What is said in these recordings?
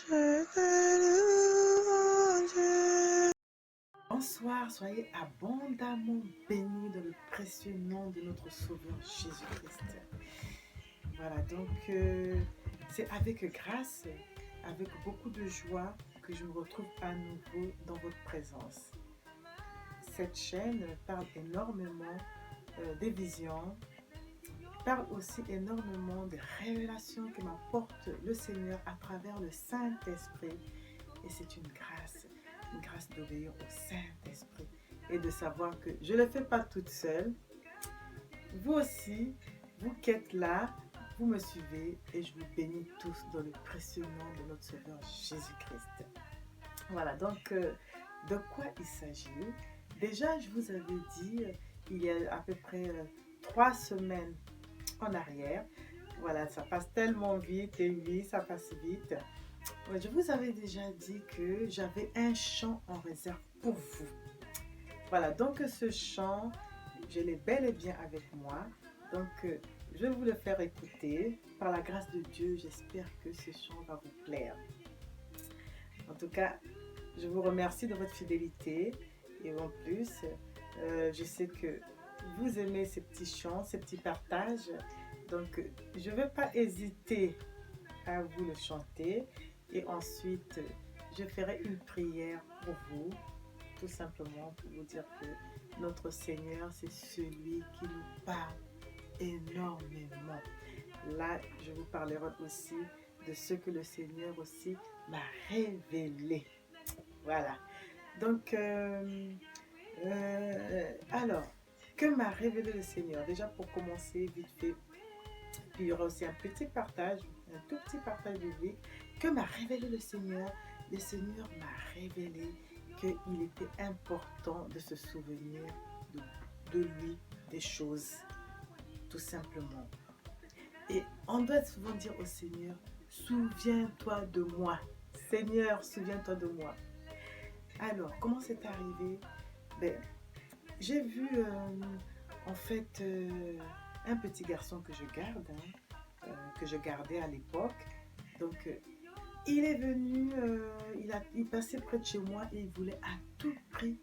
Je te loue, mon Dieu. Bonsoir, soyez abondamment bénis dans le précieux nom de notre Sauveur Jésus-Christ. Voilà, donc c'est avec grâce, avec beaucoup de joie que je me retrouve à nouveau dans votre présence. Cette chaîne parle énormément des visions, parle aussi énormément des révélations que m'apporte le Seigneur à travers le Saint-Esprit. Et c'est une grâce d'obéir au Saint-Esprit et de savoir que je ne le fais pas toute seule. Vous aussi, vous qui êtes là, vous me suivez et je vous bénis tous dans le précieux nom de notre Sauveur Jésus-Christ. Voilà, donc de quoi il s'agit? Déjà, je vous avais dit, il y a à peu près 3 semaines en arrière, voilà, ça passe tellement vite et oui, ça passe vite. Ouais, je vous avais déjà dit que j'avais un chant en réserve pour vous. Voilà, donc ce chant, je l'ai bel et bien avec moi. Donc, je vais vous le faire écouter. Par la grâce de Dieu, j'espère que ce chant va vous plaire. En tout cas, je vous remercie de votre fidélité. Et en plus, je sais que vous aimez ces petits chants, ces petits partages. Donc, je ne vais pas hésiter à vous le chanter. Et ensuite, je ferai une prière pour vous, tout simplement pour vous dire que notre Seigneur, c'est celui qui nous parle énormément. Là, je vous parlerai aussi de ce que le Seigneur aussi m'a révélé. Voilà. Donc, alors, que m'a révélé le Seigneur? Déjà, pour commencer, vite fait, puis il y aura aussi un petit partage, un tout petit partage biblique. Que m'a révélé le Seigneur? Le Seigneur m'a révélé qu'il était important de se souvenir de lui, des choses, tout simplement. Et on doit souvent dire au Seigneur, souviens-toi de moi. Seigneur, souviens-toi de moi. Alors, comment c'est arrivé? Ben, j'ai vu en fait un petit garçon que je garde, que je gardais à l'époque. Donc, il est venu, il passait près de chez moi et il voulait à tout prix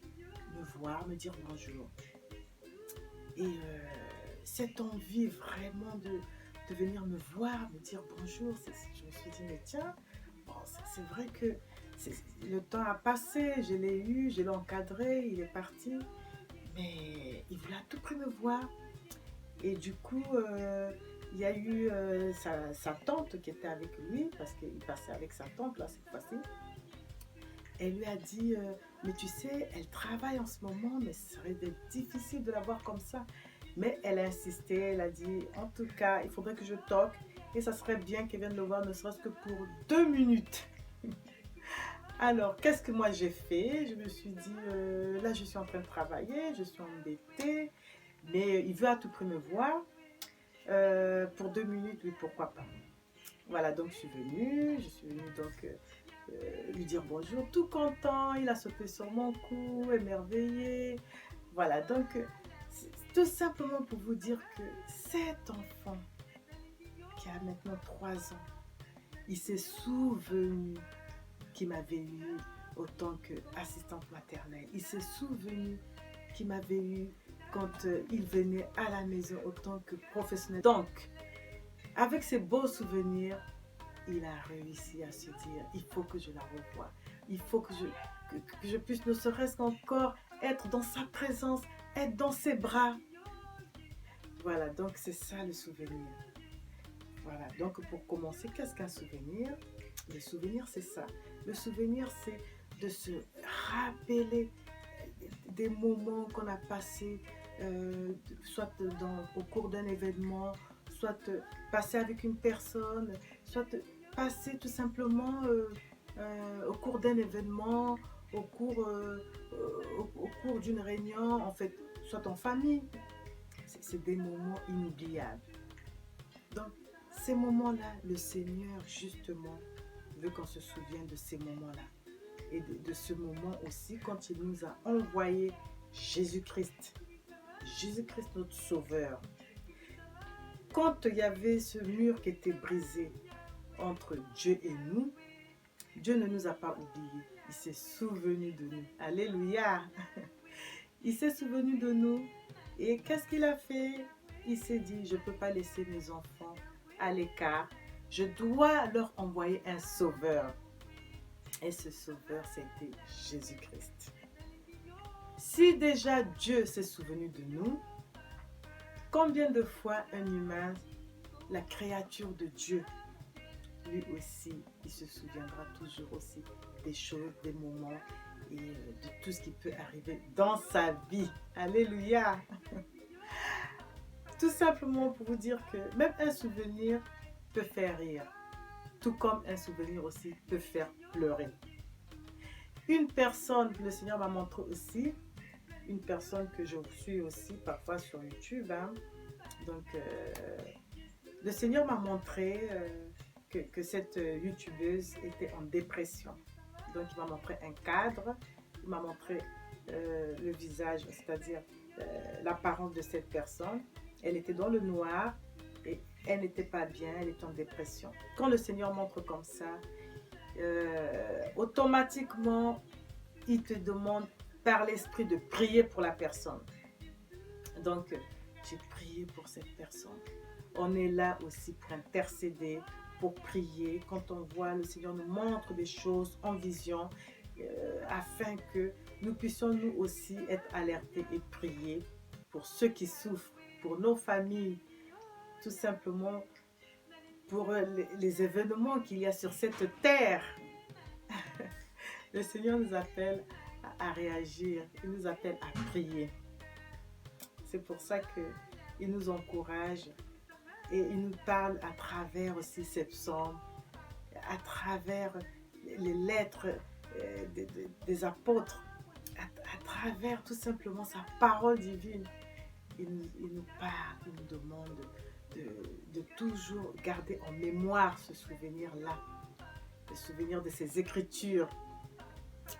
me voir, me dire bonjour. Et cette envie vraiment de venir me voir, me dire bonjour, je me suis dit, mais tiens, bon, c'est vrai que le temps a passé, je l'ai eu, je l'ai encadré, il est parti, mais il voulait à tout prix me voir. Et du coup, il y a eu sa tante qui était avec lui, parce qu'il passait avec sa tante là cette fois-ci. Elle lui a dit, mais tu sais, elle travaille en ce moment, mais ce serait difficile de la voir comme ça. Mais elle a insisté, elle a dit, en tout cas, il faudrait que je toque et ça serait bien qu'elle vienne le voir, ne serait-ce que pour 2 minutes. Alors, qu'est-ce que moi j'ai fait? Je me suis dit, là je suis en train de travailler, je suis embêtée, mais il veut à tout prix me voir. Pour 2 minutes, oui, pourquoi pas. Voilà, donc je suis venue donc lui dire bonjour, tout content, il a sauté sur mon cou, émerveillé. Voilà, donc c'est tout simplement pour vous dire que cet enfant qui a maintenant 3 ans, il s'est souvenu qu'il m'avait eu autant qu'assistante maternelle. Il s'est souvenu qu'il m'avait eu quand il venait à la maison autant que professionnel. Donc, avec ces beaux souvenirs, il a réussi à se dire, il faut que je la revoie. Il faut que je puisse ne serait-ce qu'encore être dans sa présence, être dans ses bras. Voilà, donc c'est ça le souvenir. Voilà, donc pour commencer, qu'est-ce qu'un souvenir? Le souvenir, c'est ça. Le souvenir, c'est de se rappeler des moments qu'on a passés, soit au cours d'un événement, soit passer avec une personne, soit passer tout simplement au cours d'un événement, au cours, au cours d'une réunion, en fait, soit en famille. C'est des moments inoubliables. Donc, ces moments-là, le Seigneur, justement, veut qu'on se souvienne de ces moments-là. Et de ce moment aussi, quand il nous a envoyé Jésus-Christ. Jésus-Christ, notre Sauveur. Quand il y avait ce mur qui était brisé entre Dieu et nous, Dieu ne nous a pas oubliés. Il s'est souvenu de nous. Alléluia. Il s'est souvenu de nous. Et qu'est-ce qu'il a fait? Il s'est dit, je ne peux pas laisser mes enfants à l'écart. Je dois leur envoyer un sauveur. Et ce sauveur, c'était Jésus-Christ. Si déjà Dieu s'est souvenu de nous, combien de fois un humain, la créature de Dieu, lui aussi, il se souviendra toujours aussi des choses, des moments et de tout ce qui peut arriver dans sa vie. Alléluia! Tout simplement pour vous dire que même un souvenir peut faire rire, tout comme un souvenir aussi peut faire pleurer. Une personne, le Seigneur m'a montré aussi, une personne que je suis aussi parfois sur YouTube, hein. Donc le Seigneur m'a montré que cette youtubeuse était en dépression. Donc il m'a montré un cadre, il m'a montré le visage, c'est-à-dire l'apparence de cette personne. Elle était dans le noir et elle n'était pas bien, elle était en dépression. Quand le Seigneur montre comme ça, automatiquement, il te demande par l'esprit de prier pour la personne. Donc, j'ai prié pour cette personne. On est là aussi pour intercéder, pour prier. Quand on voit le Seigneur nous montre des choses en vision, afin que nous puissions nous aussi être alertés et prier pour ceux qui souffrent, pour nos familles, tout simplement pour les événements qu'il y a sur cette terre. Le Seigneur nous appelle à réagir, il nous appelle à prier. C'est pour ça qu'il nous encourage et il nous parle à travers aussi ces psaumes, à travers les lettres des apôtres, à travers tout simplement sa parole divine. Il nous parle, il nous demande de toujours garder en mémoire ce souvenir-là, le souvenir de ces écritures.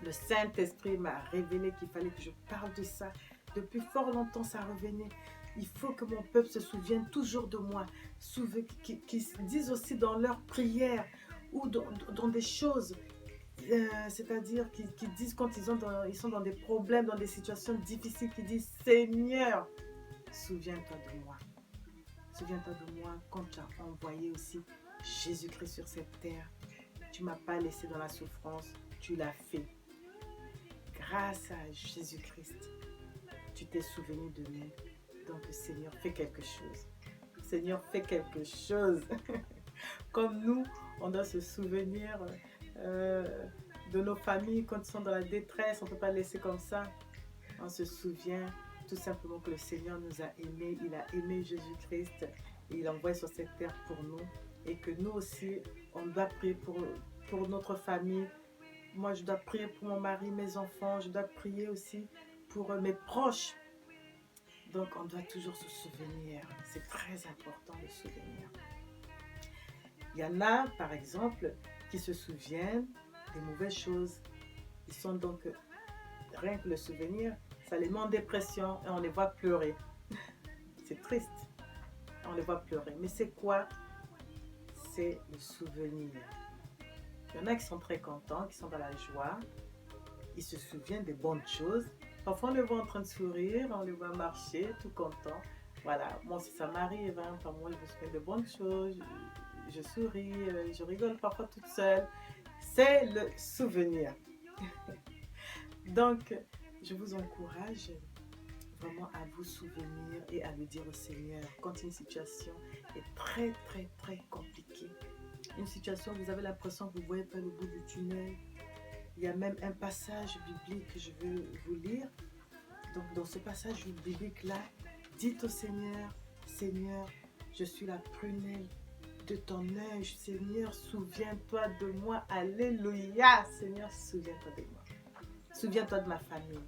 Le Saint-Esprit m'a révélé qu'il fallait que je parle de ça. Depuis fort longtemps, ça revenait. Il faut que mon peuple se souvienne toujours de moi. Qu'ils disent aussi dans leurs prières ou dans des choses, c'est-à-dire qu'ils disent quand ils sont dans des problèmes, dans des situations difficiles, qu'ils disent « Seigneur, souviens-toi de moi. Souviens-toi de moi quand tu as envoyé aussi Jésus-Christ sur cette terre. Tu ne m'as pas laissé dans la souffrance, tu l'as fait. Grâce à Jésus-Christ, tu t'es souvenu de nous. Donc, Seigneur, fais quelque chose. Seigneur, fais quelque chose. Comme nous, on doit se souvenir de nos familles quand ils sont dans la détresse. On ne peut pas laisser comme ça. On se souvient tout simplement que le Seigneur nous a aimés. Il a aimé Jésus-Christ et il l'a envoyé sur cette terre pour nous. Et que nous aussi, on doit prier pour notre famille. Moi, je dois prier pour mon mari, mes enfants. Je dois prier aussi pour mes proches. Donc, on doit toujours se souvenir. C'est très important de se souvenir. Il y en a, par exemple, qui se souviennent des mauvaises choses. Ils sont donc, rien que le souvenir, ça les met en dépression et on les voit pleurer. C'est triste. On les voit pleurer. Mais c'est quoi? C'est le souvenir. Il y en a qui sont très contents, qui sont dans la joie. Ils se souviennent des bonnes choses. Parfois, on les voit en train de sourire, on les voit marcher, tout content. Voilà, moi, si ça m'arrive, hein, moi, je me souviens de bonnes choses, je souris, je rigole parfois toute seule. C'est le souvenir. Donc, je vous encourage vraiment à vous souvenir et à le dire au Seigneur quand une situation est très, très, très compliquée. Une situation où vous avez l'impression que vous ne voyez pas le bout du tunnel. Il y a même un passage biblique que je veux vous lire. Donc, dans ce passage biblique-là, dites au Seigneur, Seigneur, je suis la prunelle de ton œil. Seigneur, souviens-toi de moi. Alléluia. Seigneur, souviens-toi de moi. Souviens-toi de ma famille.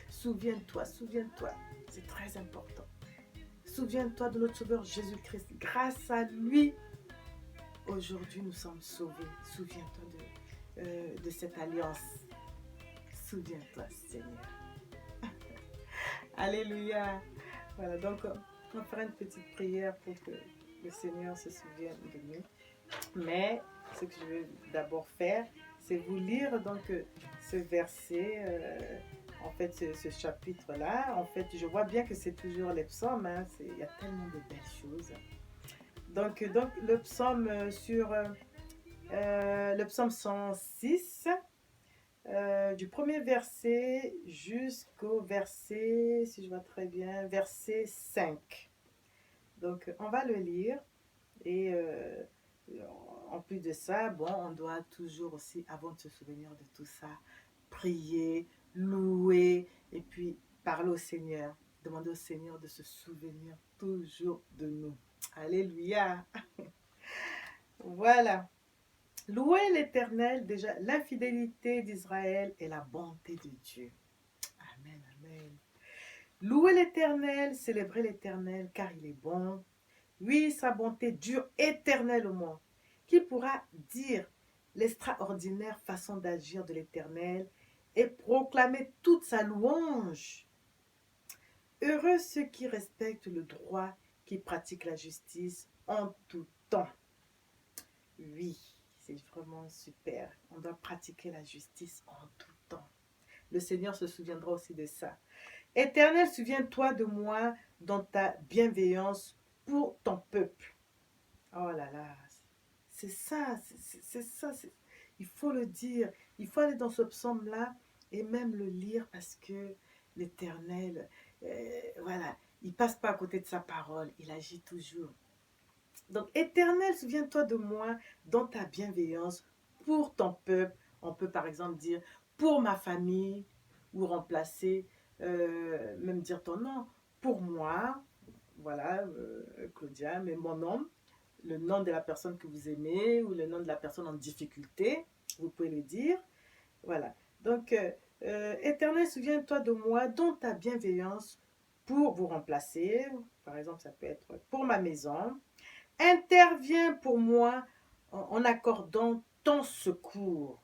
Souviens-toi, souviens-toi. C'est très important. Souviens-toi de notre Sauveur Jésus-Christ. Grâce à lui, aujourd'hui, nous sommes sauvés. Souviens-toi de cette alliance. Souviens-toi, Seigneur. Alléluia. Voilà, donc on va faire une petite prière pour que le Seigneur se souvienne de nous. Mais ce que je veux d'abord faire, c'est vous lire donc ce verset, en fait ce chapitre-là. En fait, je vois bien que c'est toujours les psaumes, hein, il y a tellement de belles choses. Donc le psaume le psaume 106, du premier verset jusqu'au verset, si je vois très bien, verset 5. Donc on va le lire et en plus de ça, bon, on doit toujours aussi, avant de se souvenir de tout ça, prier, louer et puis parler au Seigneur. Demander au Seigneur de se souvenir toujours de nous. Alléluia. Voilà. Louer l'Éternel, déjà, l'infidélité d'Israël et la bonté de Dieu. Amen, amen. Louer l'Éternel, célébrer l'Éternel, car il est bon. Oui, sa bonté dure éternellement. Qui pourra dire l'extraordinaire façon d'agir de l'Éternel et proclamer toute sa louange? Heureux ceux qui respectent le droit, qui pratiquent la justice en tout temps. Oui, c'est vraiment super. On doit pratiquer la justice en tout temps. Le Seigneur se souviendra aussi de ça. Éternel, souviens-toi de moi dans ta bienveillance pour ton peuple. Oh là là, c'est ça, c'est ça. Il faut le dire. Il faut aller dans ce psaume-là et même le lire parce que l'Éternel, voilà, il passe pas à côté de sa parole. Il agit toujours. Donc, Éternel, souviens-toi de moi dans ta bienveillance pour ton peuple. On peut par exemple dire pour ma famille ou remplacer, même dire ton nom, pour moi, voilà, Claudia, mais mon nom, le nom de la personne que vous aimez ou le nom de la personne en difficulté, vous pouvez le dire. Voilà. Donc, Éternel, souviens-toi de moi dans ta bienveillance pour vous remplacer. Par exemple, ça peut être pour ma maison. Interviens pour moi en accordant ton secours.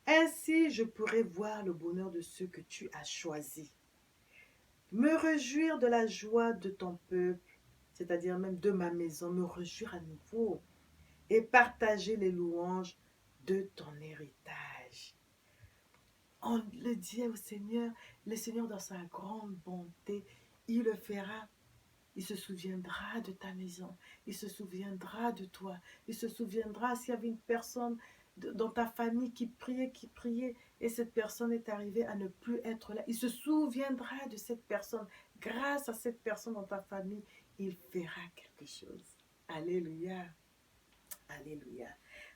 Ainsi, je pourrai voir le bonheur de ceux que tu as choisis. Me réjouir de la joie de ton peuple, c'est-à-dire même de ma maison, me réjouir à nouveau et partager les louanges de ton héritage. On le dit au Seigneur, le Seigneur dans sa grande bonté, il le fera. Il se souviendra de ta maison. Il se souviendra de toi. Il se souviendra s'il y avait une personne dans ta famille qui priait, et cette personne est arrivée à ne plus être là. Il se souviendra de cette personne. Grâce à cette personne dans ta famille, il fera quelque chose. Alléluia. Alléluia.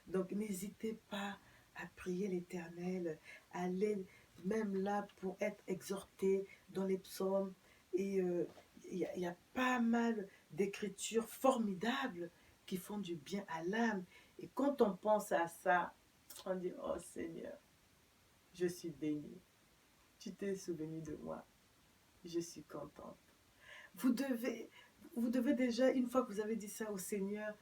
Donc n'hésitez pas à prier l'Éternel. Allez même là pour être exhorté dans les psaumes. Et y a pas mal d'écritures formidables qui font du bien à l'âme. Et quand on pense à ça, on dit, oh Seigneur, je suis bénie. Tu t'es souvenu de moi. Je suis contente. Vous devez, vous devez déjà, une fois que vous avez dit ça au Seigneur,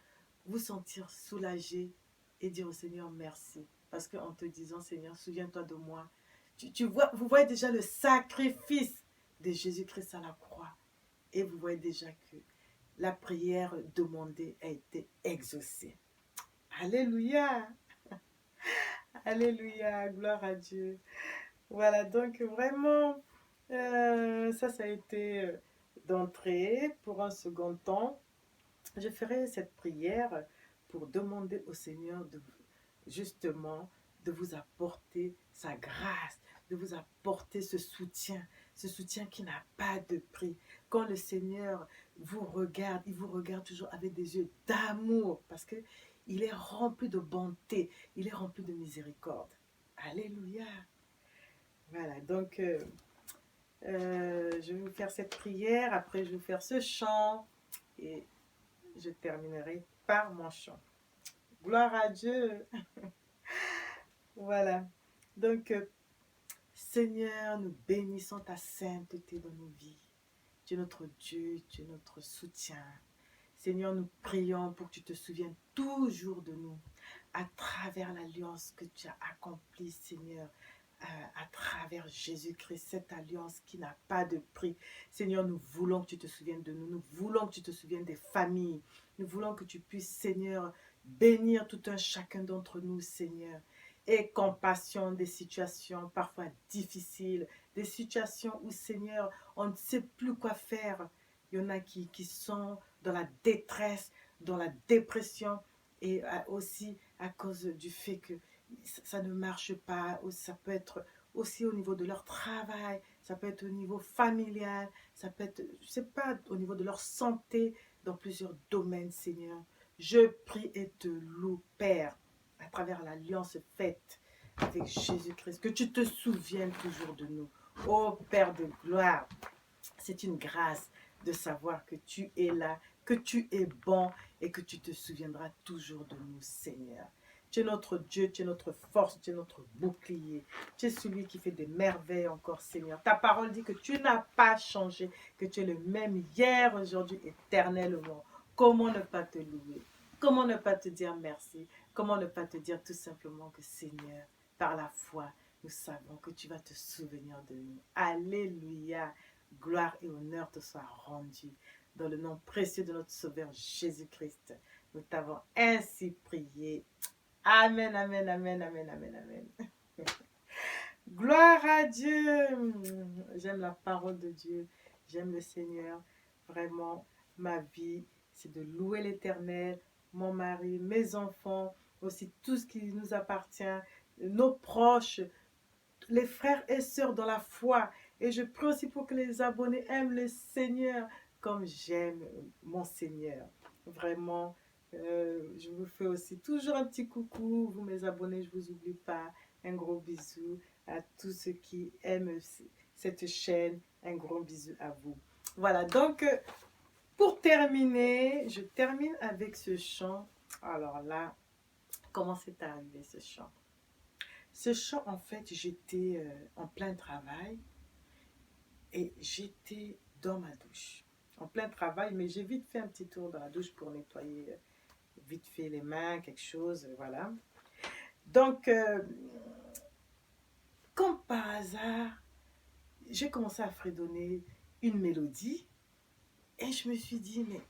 vous sentir soulagé et dire au Seigneur merci. Parce qu'en te disant, Seigneur, souviens-toi de moi. Tu vois, vous voyez déjà le sacrifice de Jésus-Christ à la croix. Et vous voyez déjà que la prière demandée a été exaucée. Alléluia! Alléluia! Gloire à Dieu! Voilà, donc vraiment, ça a été d'entrée. Pour un second temps, je ferai cette prière pour demander au Seigneur de justement de vous apporter sa grâce, de vous apporter ce soutien qui n'a pas de prix. Quand le Seigneur vous regarde, il vous regarde toujours avec des yeux d'amour parce que il est rempli de bonté, il est rempli de miséricorde. Alléluia. Voilà, donc je vais vous faire cette prière, après je vais vous faire ce chant et je terminerai par mon chant. Gloire à Dieu. Voilà. Donc, Seigneur, nous bénissons ta sainteté dans nos vies. Tu es notre Dieu, tu es notre soutien. Seigneur, nous prions pour que tu te souviennes toujours de nous, à travers l'alliance que tu as accomplie, Seigneur, à travers Jésus-Christ, cette alliance qui n'a pas de prix. Seigneur, nous voulons que tu te souviennes de nous, nous voulons que tu te souviennes des familles, nous voulons que tu puisses, Seigneur, bénir tout un chacun d'entre nous, Seigneur, aie compassion des situations parfois difficiles, des situations où, Seigneur, on ne sait plus quoi faire. Il y en a qui sont dans la détresse, dans la dépression, et aussi à cause du fait que ça ne marche pas, ou ça peut être aussi au niveau de leur travail, ça peut être au niveau familial, ça peut être, je ne sais pas, au niveau de leur santé, dans plusieurs domaines, Seigneur. Je prie et te loue, Père, à travers l'alliance faite avec Jésus-Christ, que tu te souviennes toujours de nous. Ô Père de gloire, c'est une grâce de savoir que tu es là, que tu es bon et que tu te souviendras toujours de nous, Seigneur. Tu es notre Dieu, tu es notre force, tu es notre bouclier. Tu es celui qui fait des merveilles encore, Seigneur. Ta parole dit que tu n'as pas changé, que tu es le même hier, aujourd'hui, éternellement. Comment ne pas te louer? Comment ne pas te dire merci? Comment ne pas te dire tout simplement que, Seigneur, par la foi, nous savons que tu vas te souvenir de nous. Alléluia. Gloire et honneur te soient rendus. Dans le nom précieux de notre Sauveur Jésus-Christ, nous t'avons ainsi prié. Amen, amen, amen, amen, amen, amen. Gloire à Dieu. J'aime la parole de Dieu. J'aime le Seigneur. Vraiment, ma vie, c'est de louer l'Éternel, mon mari, mes enfants, aussi tout ce qui nous appartient, nos proches, les frères et sœurs dans la foi. Et je prie aussi pour que les abonnés aiment le Seigneur comme j'aime mon Seigneur. Vraiment, je vous fais aussi toujours un petit coucou. Vous, mes abonnés, je ne vous oublie pas. Un gros bisou à tous ceux qui aiment cette chaîne. Un gros bisou à vous. Voilà, donc, pour terminer, je termine avec ce chant. Alors là, comment c'est arrivé ce chant? Ce chant, en fait, j'étais en plein travail et j'étais dans ma douche. En plein travail, mais j'ai vite fait un petit tour dans la douche pour nettoyer vite fait les mains, quelque chose, voilà. Donc, comme par hasard, j'ai commencé à fredonner une mélodie et je me suis dit, mais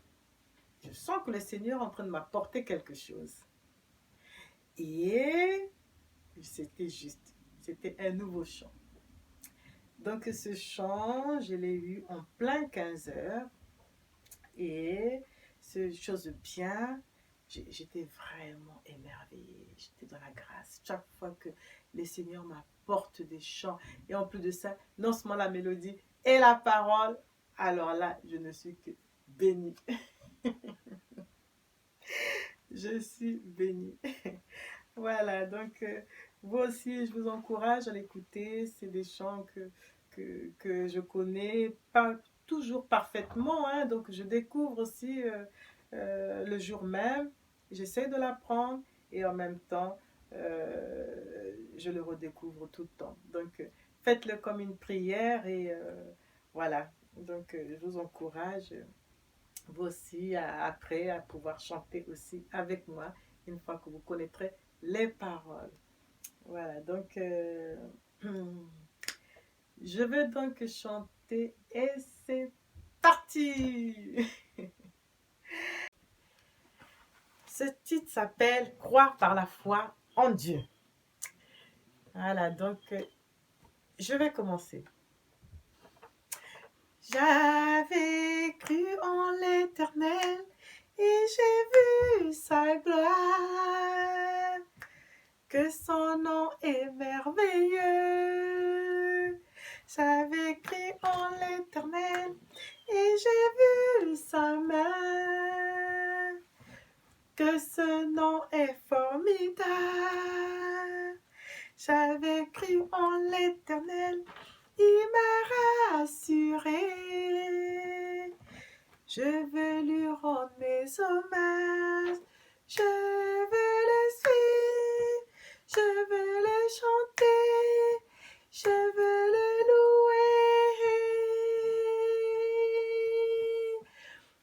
je sens que le Seigneur est en train de m'apporter quelque chose. Et c'était juste, c'était un nouveau chant. Donc ce chant, je l'ai eu en plein 15 heures et c'est chose bien, j'étais vraiment émerveillée, j'étais dans la grâce. Chaque fois que le Seigneur m'apporte des chants et en plus de ça, non seulement la mélodie et la parole, alors là, je ne suis que bénie. Je suis bénie. Voilà, donc vous aussi, je vous encourage à l'écouter. C'est des chants que je connais pas toujours parfaitement, hein, donc je découvre aussi le jour même. J'essaie de l'apprendre et en même temps, je le redécouvre tout le temps. Donc, faites-le comme une prière et voilà. Donc, je vous encourage, vous aussi, après, à pouvoir chanter aussi avec moi une fois que vous connaîtrez les paroles. Voilà, donc je vais donc chanter et c'est parti. Ce titre s'appelle Croire par la foi en Dieu. Voilà, donc je vais commencer. J'avais cru en l'Éternel et j'ai vu sa gloire, que son nom est merveilleux. J'avais cru en l'Éternel et j'ai vu sa main, que ce nom est formidable. J'avais cru en l'Éternel, il m'a rassuré. Je veux lui rendre mes hommages, je veux le suivre, je veux le chanter, je veux le louer.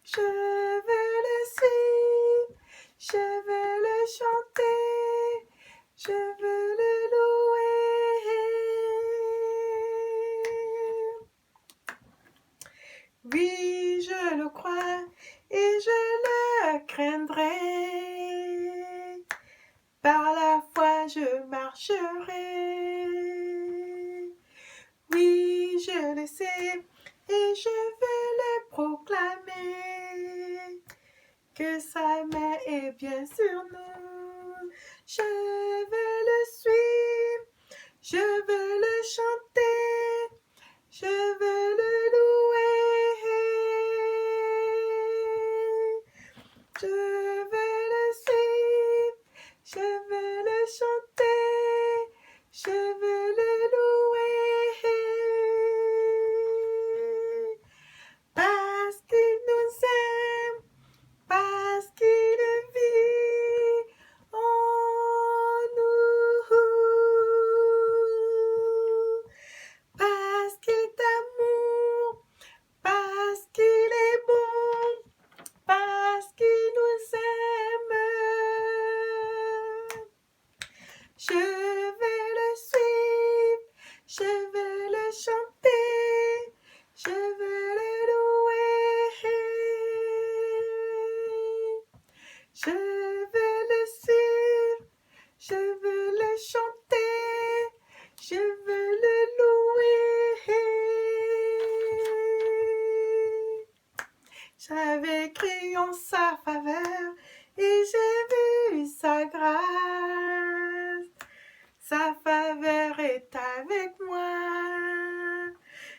Je veux le suivre, je veux le chanter, je veux le louer. Oui, je le crois et je le craindrai. Par la foi, je marche marcherai. Oui, je le sais et je vais le proclamer, que sa main est bien sur nous. Je vais le suivre, je vais le chanter, je veux le louer. Je vais le suivre, je veux le chanter, je veux le louer. Parce qu'il nous aime, parce qu'il vit en nous. Parce qu'il est amour, parce qu'il est bon, parce qu'il nous aime. Je vais le suivre, je vais le chanter, je vais le louer. Je vais le suivre, je veux le chanter, je veux le louer. J'avais cru en sa faveur et j'ai vu sa grâce. Sa faveur est avec moi.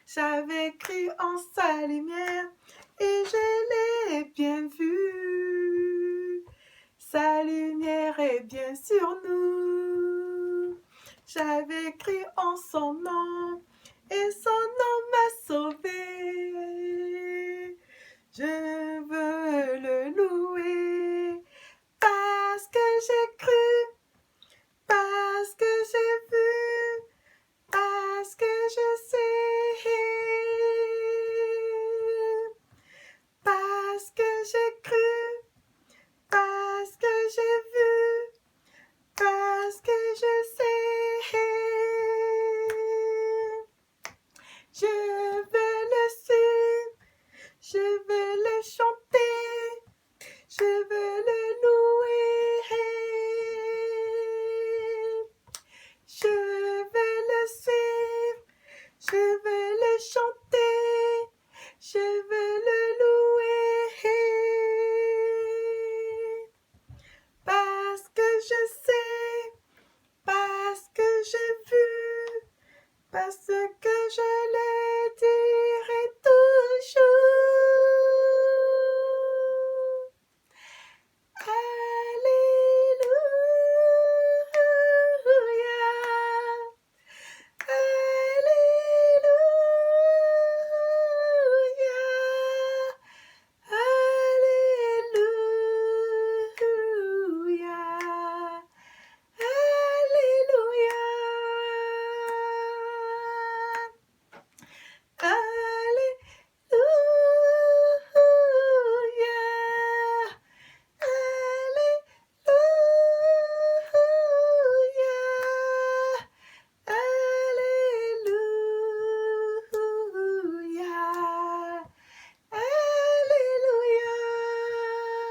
J'avais cru en sa lumière et je l'ai bien vu. Sa lumière est bien sur nous. J'avais cru en son nom et son nom m'a sauvé. Je veux le louer parce que j'ai cru, parce que j'ai vu, parce que je sais, parce que j'ai cru, parce que j'ai vu, parce que je sais. Je veux le suivre, je veux le chanter, je veux le louer. Je veux le suivre, je veux le chanter, je veux le louer. Parce que je sais, parce que j'ai vu, parce que je le dirai toujours. Alléluia. Alléluia. Alléluia. Alléluia. Alléluia. Alléluia. Alléluia. Alléluia. Alléluia. Alléluia. Alléluia. Alléluia. Alléluia.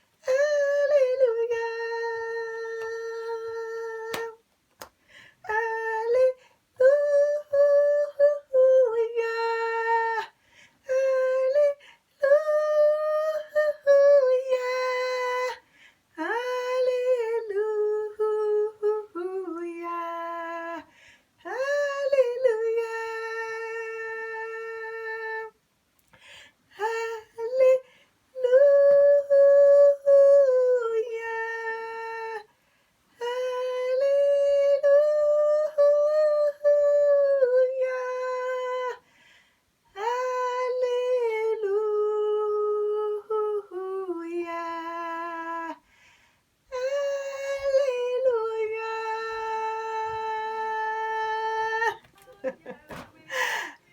Alléluia. Alléluia. Alléluia. Alléluia.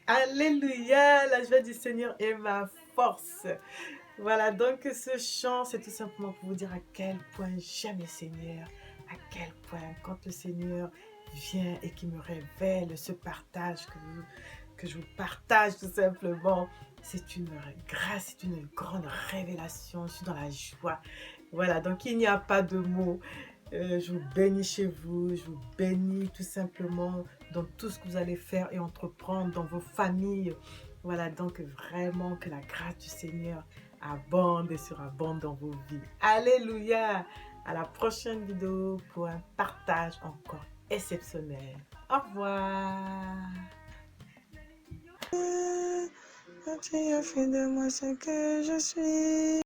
Alléluia. La joie du Seigneur est ma force. Voilà, donc ce chant, c'est tout simplement pour vous dire à quel point j'aime le Seigneur, à quel point quand le Seigneur vient et qui me révèle ce partage que je vous partage tout simplement, c'est une grâce, c'est une grande révélation, je suis dans la joie. Voilà, donc il n'y a pas de mots. Je vous bénis chez vous, je vous bénis tout simplement dans tout ce que vous allez faire et entreprendre dans vos familles. Voilà, donc vraiment que la grâce du Seigneur abonde et surabonde dans vos vies. Alléluia! À la prochaine vidéo pour un partage encore exceptionnel. Au revoir! Tu as fait de moi ce que je suis.